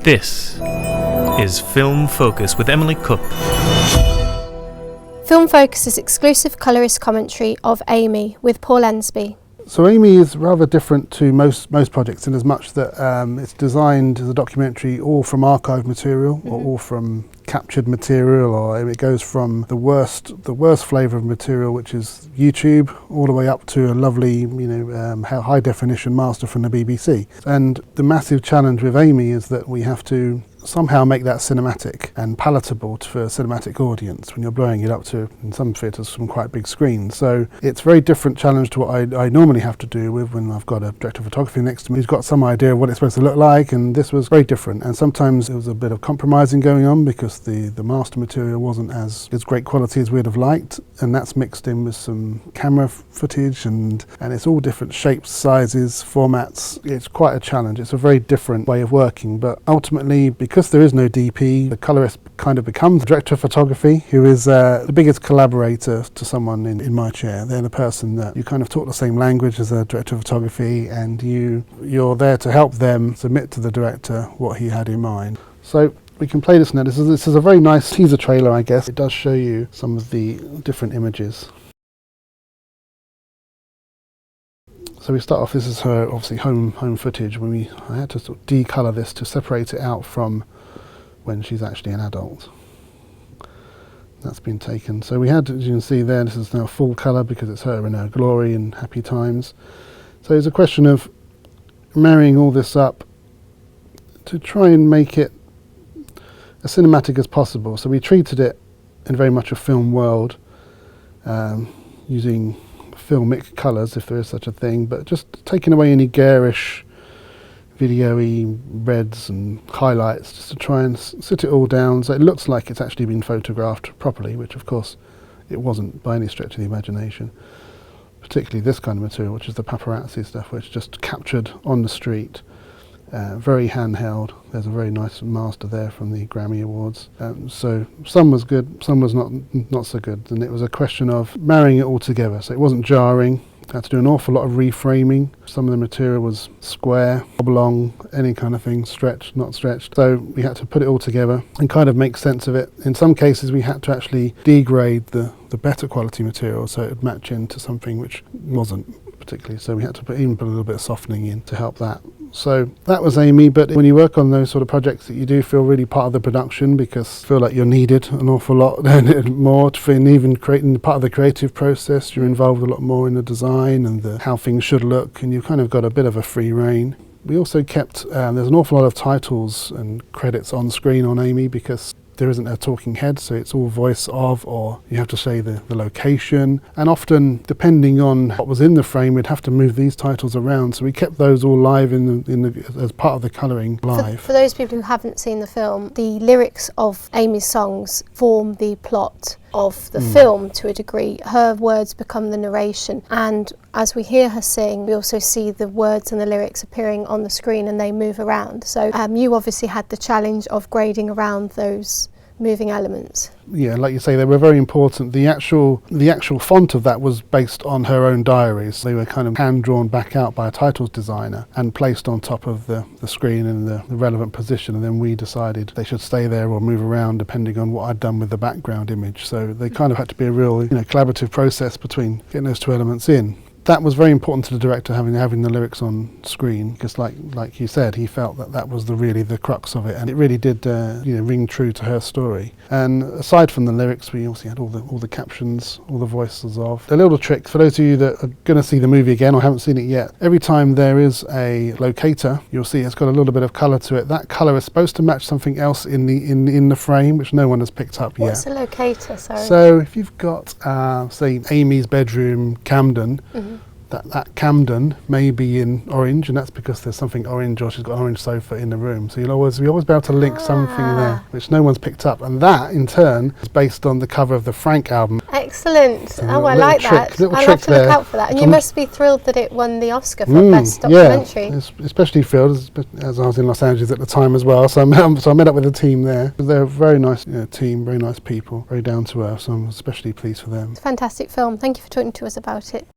This is Film Focus with Emily Cook. Film Focus's exclusive Colourist commentary of Amy with Paul Ensby. So Amy is rather different to most projects in as much that it's designed as a documentary all from archive material or all from captured material, or it goes from the worst flavour of material, which is YouTube, all the way up to a lovely high definition master from the BBC. And the massive challenge with Amy is that we have to somehow make that cinematic and palatable for a cinematic audience when you're blowing it up to, in some theatres, some quite big screens. So it's a very different challenge to what I normally have to do with when I've got a director of photography next to me who's got some idea of what it's supposed to look like, and this was very different. And sometimes there was a bit of compromising going on because the master material wasn't as great quality as we'd have liked, and that's mixed in with some camera footage, and it's all different shapes, sizes, formats. It's quite a challenge. It's a very different way of working, but ultimately, because there is no DP, the colorist kind of becomes the director of photography, who is the biggest collaborator to someone in my chair. They're the person that you kind of talk the same language as a director of photography, and you're there to help them submit to the director what he had in mind. So we can play this now. This is a very nice teaser trailer, I guess. It does show you some of the different images. So we start off, this is her obviously home footage. I had to sort of decolour this to separate it out from when she's actually an adult. That's been taken. So we had, as you can see there, this is now full colour because it's her in her glory and happy times. So it's a question of marrying all this up to try and make it as cinematic as possible. So we treated it in very much a film world, using filmic colours, if there is such a thing, but just taking away any garish, video-y reds and highlights, just to try and sit it all down so it looks like it's actually been photographed properly, which of course it wasn't by any stretch of the imagination. Particularly this kind of material, which is the paparazzi stuff, which is just captured on the street. Very handheld. There's a very nice master there from the Grammy Awards. So some was good, some was not so good, and it was a question of marrying it all together. So it wasn't jarring. I had to do an awful lot of reframing. Some of the material was square, oblong, any kind of thing, stretched, not stretched. So we had to put it all together and kind of make sense of it. In some cases we had to actually degrade the better quality material so it would match into something which wasn't particularly. So we had to even put a little bit of softening in to help that. So that was Amy, but when you work on those sort of projects, that you do feel really part of the production because you feel like you're needed an awful lot more and even creating part of the creative process. You're involved a lot more in the design and how things should look, and you've kind of got a bit of a free rein. We also kept, there's an awful lot of titles and credits on screen on Amy because there isn't a talking head, so it's all voice of, or you have to say the location, and often depending on what was in the frame we'd have to move these titles around, so we kept those all live as part of the colouring live. For those people who haven't seen the film, the lyrics of Amy's songs form the plot of the film to a degree. Her words become the narration, and as we hear her sing we also see the words and the lyrics appearing on the screen and they move around. So you obviously had the challenge of grading around those moving elements. Yeah, like you say, they were very important. The actual font of that was based on her own diaries. They were kind of hand drawn back out by a titles designer and placed on top of the screen in the relevant position, and then we decided they should stay there or move around depending on what I'd done with the background image. So they kind of had to be a real collaborative process between getting those two elements in. That was very important to the director, having the lyrics on screen, because like you said, he felt that was really the crux of it, and it really did ring true to her story. And aside from the lyrics, we also had all the captions, all the voices of. A little trick for those of you that are going to see the movie again or haven't seen it yet. Every time there is a locator, you'll see it's got a little bit of colour to it. That colour is supposed to match something else in the frame, which no one has picked up yet. What's a locator? Sorry. So if you've got say Amy's bedroom, Camden. That Camden may be in orange, and that's because there's something orange, or she's got an orange sofa in the room. So you'll always be able to link something there, which no one's picked up. And that, in turn, is based on the cover of the Frank album. Excellent. So I like that. I'll have to look out for that. And you must be thrilled that it won the Oscar for Best Documentary. Yeah, especially thrilled, as I was in Los Angeles at the time as well. So I met up with the team there. They're a very nice team, very nice people, very down to earth. So I'm especially pleased for them. It's a fantastic film. Thank you for talking to us about it.